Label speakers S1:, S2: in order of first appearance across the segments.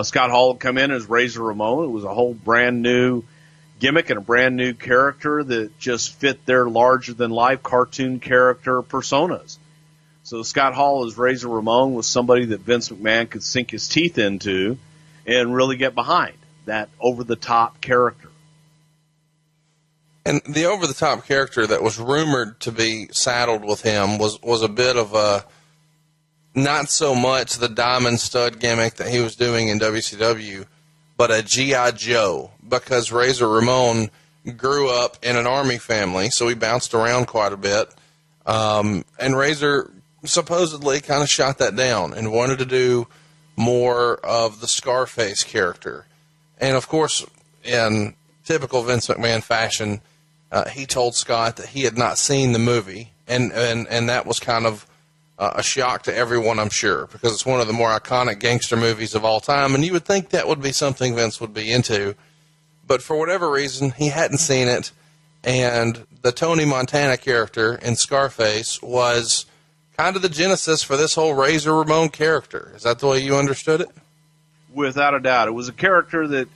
S1: Scott Hall had come in as Razor Ramon. It was a whole brand new gimmick and a brand new character that just fit their larger-than-life cartoon character personas. So Scott Hall as Razor Ramon was somebody that Vince McMahon could sink his teeth into and really get behind, that over-the-top character.
S2: And the over-the-top character that was rumored to be saddled with him was a bit of a, not so much the diamond stud gimmick that he was doing in WCW, but a G.I. Joe, because Razor Ramon grew up in an army family, so he bounced around quite a bit. And Razor supposedly kind of shot that down and wanted to do more of the Scarface character. And, of course, in typical Vince McMahon fashion, he told Scott that he had not seen the movie, and that was kind of a shock to everyone, I'm sure, because it's one of the more iconic gangster movies of all time, and you would think that would be something Vince would be into. But for whatever reason, he hadn't seen it, and the Tony Montana character in Scarface was kind of the genesis for this whole Razor Ramon character. Is that the way you understood it?
S1: Without a doubt. It was a character that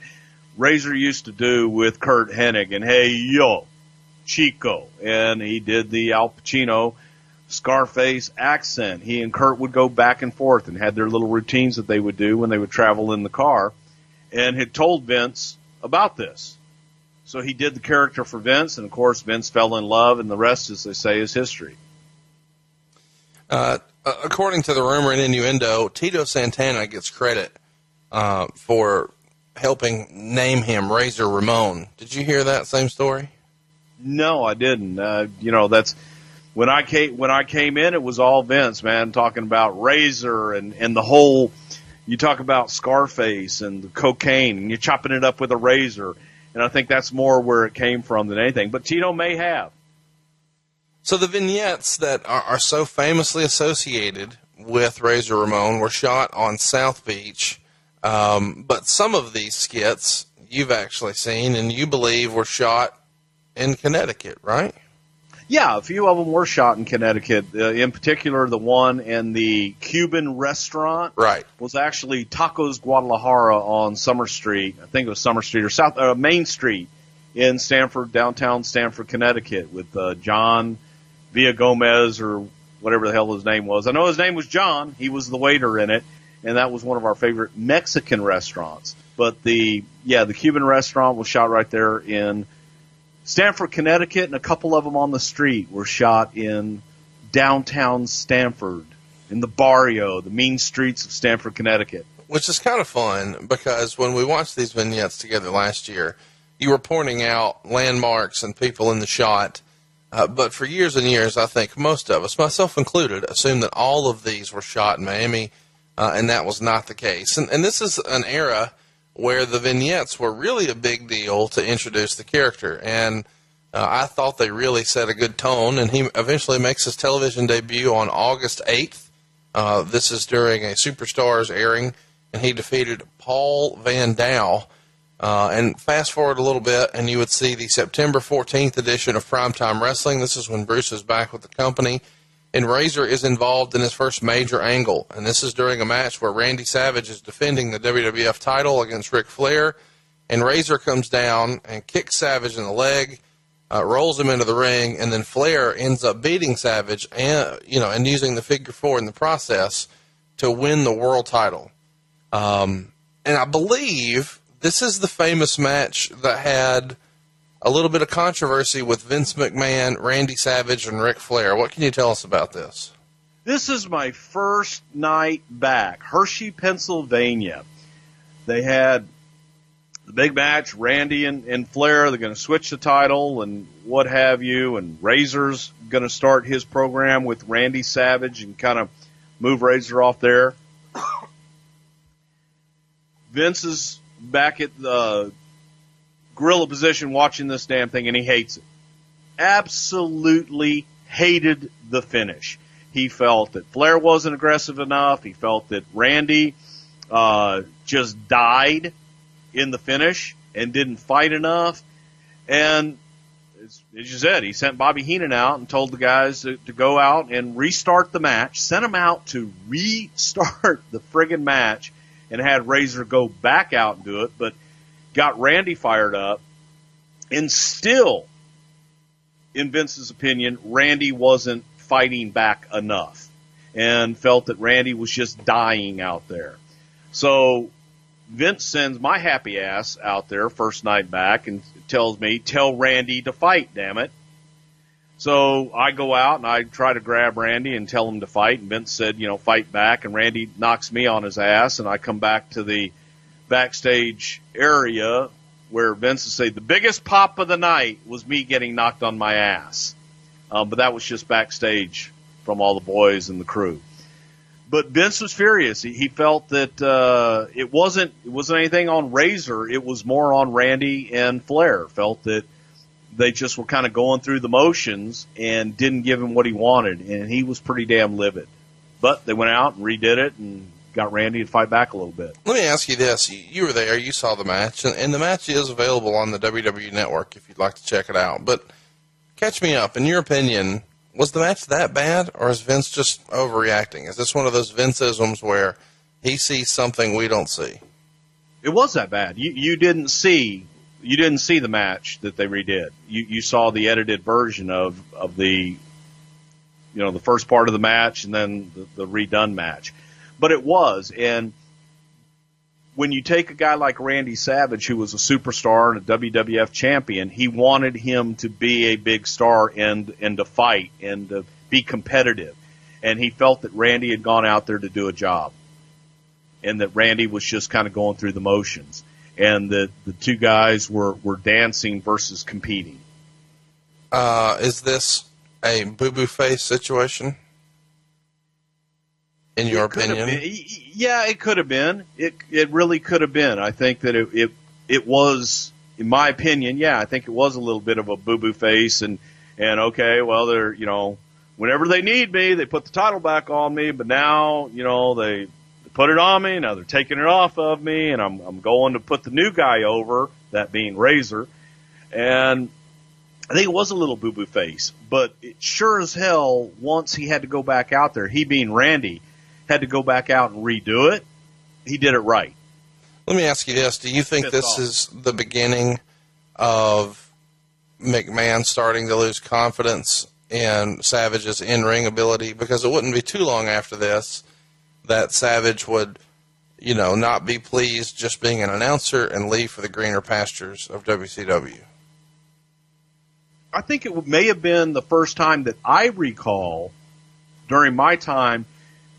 S1: Razor used to do with Kurt Hennig, and hey, yo, Chico, and he did the Al Pacino Scarface accent. He and Kurt would go back and forth and had their little routines that they would do when they would travel in the car, and had told Vince about this. So he did the character for Vince, and of course Vince fell in love, and the rest, as they say, is history.
S2: According to the rumor and innuendo, Tito Santana gets credit for helping name him Razor Ramon. Did you hear that same story?
S1: No, I didn't. That's when I came in, it was all Vince, man, talking about Razor and the whole. You talk about Scarface and the cocaine, and you're chopping it up with a razor, and I think that's more where it came from than anything. But Tito may have.
S2: So the vignettes that are so famously associated with Razor Ramon were shot on South Beach, but some of these skits you've actually seen and you believe were shot in Connecticut, right?
S1: Yeah, a few of them were shot in Connecticut. In particular, the one in the Cuban restaurant was actually Tacos Guadalajara on Summer Street. I think it was Summer Street or Main Street in Stamford, downtown Stamford, Connecticut, with John Villagomez or whatever the hell his name was. I know his name was John. He was the waiter in it, and that was one of our favorite Mexican restaurants. But the Cuban restaurant was shot right there in Stamford, Connecticut, and a couple of them on the street were shot in downtown Stamford, in the barrio, the mean streets of Stamford, Connecticut.
S2: Which is kind of fun, because when we watched these vignettes together last year, you were pointing out landmarks and people in the shot. But for years and years, I think most of us, myself included, assumed that all of these were shot in Miami, and that was not the case. And this is an era where the vignettes were really a big deal to introduce the character. And I thought they really set a good tone, and he eventually makes his television debut on August 8th. This is during a Superstars airing, and he defeated Paul Van Dau. And fast forward a little bit, and you would see the September 14th edition of Primetime Wrestling. This is when Bruce is back with the company, and Razor is involved in his first major angle. And this is during a match where Randy Savage is defending the WWF title against Ric Flair, and Razor comes down and kicks Savage in the leg, rolls him into the ring, and then Flair ends up beating Savage and using the figure four in the process to win the world title. And I believe this is the famous match that had a little bit of controversy with Vince McMahon, Randy Savage, and Ric Flair. What can you tell us about this?
S1: This is my first night back, Hershey, Pennsylvania. They had the big match, Randy and Flair. They're going to switch the title and what have you, and Razor's going to start his program with Randy Savage and kind of move Razor off there. Vince is back at the gorilla position watching this damn thing, and he hates it. Absolutely hated the finish. He felt that Flair wasn't aggressive enough. He felt that Randy just died in the finish and didn't fight enough. And as you said, he sent Bobby Heenan out and told the guys to go out and restart the match, sent them out to restart the friggin' match, and had Razor go back out and do it, but got Randy fired up. And still, in Vince's opinion, Randy wasn't fighting back enough and felt that Randy was just dying out there. So Vince sends my happy ass out there first night back and tells me, tell Randy to fight, damn it. So I go out and I try to grab Randy and tell him to fight. And Vince said, fight back. And Randy knocks me on his ass. And I come back to the backstage area where Vince would say the biggest pop of the night was me getting knocked on my ass. But that was just backstage from all the boys and the crew. But Vince was furious. He felt that it wasn't anything on Razor. It was more on Randy and Flair. Felt that they just were kind of going through the motions and didn't give him what he wanted, and he was pretty damn livid. But they went out and redid it and got Randy to fight back a little bit.
S2: Let me ask you this. You were there. You saw the match, and the match is available on the WWE Network if you'd like to check it out. But catch me up. In your opinion, was the match that bad, or is Vince just overreacting? Is this one of those Vinceisms where he sees something we don't see?
S1: It was that bad. You didn't see the match that they redid. You saw the edited version of the the first part of the match and then the redone match. But it was, and when you take a guy like Randy Savage, who was a superstar and a WWF champion, he wanted him to be a big star and to fight and to be competitive. And he felt that Randy had gone out there to do a job and that Randy was just kind of going through the motions and that the two guys were dancing versus competing.
S2: Is this a boo-boo face situation? In your opinion?
S1: Yeah, it could have been. It really could have been. I think that it was, in my opinion, yeah, I think it was a little bit of a boo-boo face and okay, well, they're, whenever they need me, they put the title back on me, but now, they put it on me, now they're taking it off of me, and I'm going to put the new guy over, that being Razor, and I think it was a little boo-boo face, but it sure as hell, once he had to go back out there, he being Randy, had to go back out and redo it, he did it right.
S2: Let me ask you this. Do you think this is the beginning of McMahon starting to lose confidence in Savage's in-ring ability? Because it wouldn't be too long after this that Savage would, not be pleased just being an announcer and leave for the greener pastures of WCW.
S1: I think it may have been the first time that I recall during my time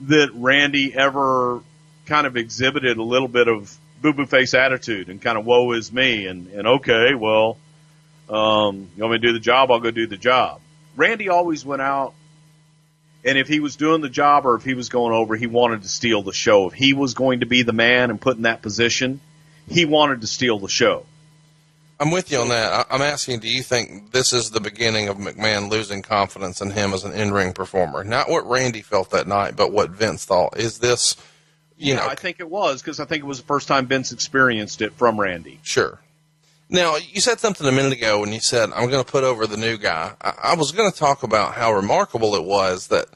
S1: that Randy ever kind of exhibited a little bit of boo-boo face attitude and kind of woe is me and okay, well, you want me to do the job, I'll go do the job. Randy always went out, and if he was doing the job or if he was going over, he wanted to steal the show. If he was going to be the man and put in that position, he wanted to steal the show.
S2: I'm with you on that. I'm asking, do you think this is the beginning of McMahon losing confidence in him as an in-ring performer? Not what Randy felt that night, but what Vince thought. Is this,
S1: I think it was, because I think it was the first time Vince experienced it from Randy.
S2: Sure. Now, you said something a minute ago when you said, I'm going to put over the new guy. I was going to talk about how remarkable it was that,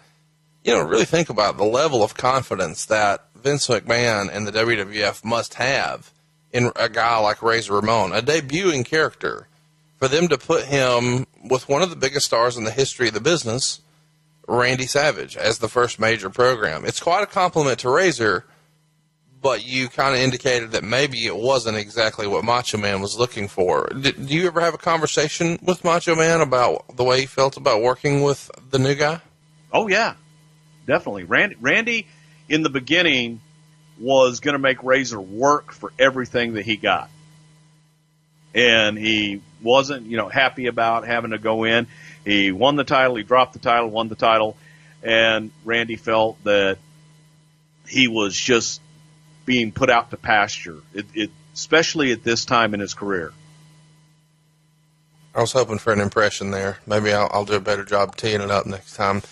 S2: really think about the level of confidence that Vince McMahon and the WWF must have in a guy like Razor Ramon, a debuting character, for them to put him with one of the biggest stars in the history of the business, Randy Savage, as the first major program. It's quite a compliment to Razor, but you kind of indicated that maybe it wasn't exactly what Macho Man was looking for. Do you ever have a conversation with Macho Man about the way he felt about working with the new guy?
S1: Oh, yeah, definitely. Randy in the beginning, was going to make Razor work for everything that he got. And he wasn't, happy about having to go in. He won the title, he dropped the title, won the title, and Randy felt that he was just being put out to pasture, especially at this time in his career.
S2: I was hoping for an impression there. Maybe I'll do a better job teeing it up next time.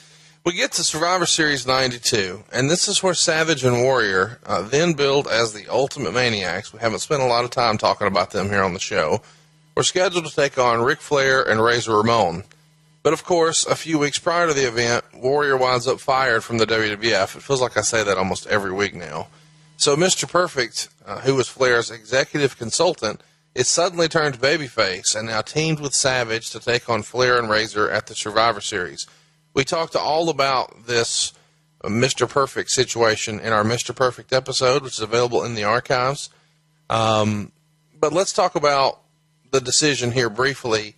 S2: We get to Survivor Series 92, and this is where Savage and Warrior, then billed as the Ultimate Maniacs, we haven't spent a lot of time talking about them here on the show, were scheduled to take on Ric Flair and Razor Ramon. But, of course, a few weeks prior to the event, Warrior winds up fired from the WWF. It feels like I say that almost every week now. So Mr. Perfect, who was Flair's executive consultant, is suddenly turned babyface and now teamed with Savage to take on Flair and Razor at the Survivor Series. We talked all about this Mr. Perfect situation in our Mr. Perfect episode, which is available in the archives. But let's talk about the decision here briefly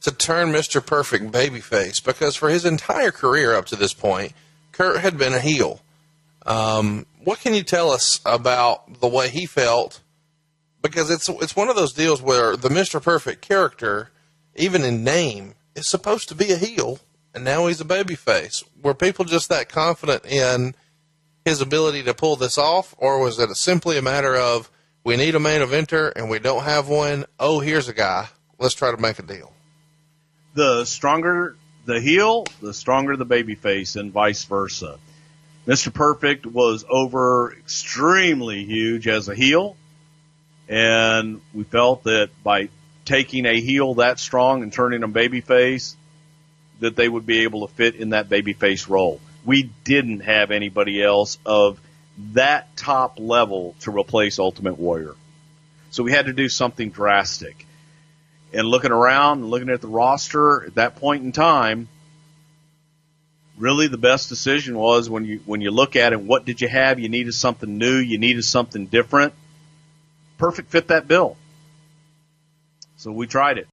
S2: to turn Mr. Perfect babyface, because for his entire career up to this point, Kurt had been a heel. What can you tell us about the way he felt? Because it's one of those deals where the Mr. Perfect character, even in name, is supposed to be a heel, and now he's a babyface. Were people just that confident in his ability to pull this off, or was it simply a matter of, we need a main eventer and we don't have one? Oh, here's a guy. Let's try to make a deal.
S1: The stronger the heel, the stronger the babyface, and vice versa. Mr. Perfect was over extremely huge as a heel, and we felt that by taking a heel that strong and turning them babyface, that they would be able to fit in that babyface role. We didn't have anybody else of that top level to replace Ultimate Warrior. So we had to do something drastic. And looking around and looking at the roster at that point in time, really the best decision was when you look at it, what did you have? You needed something new. You needed something different. Perfect fit that bill. So we tried it.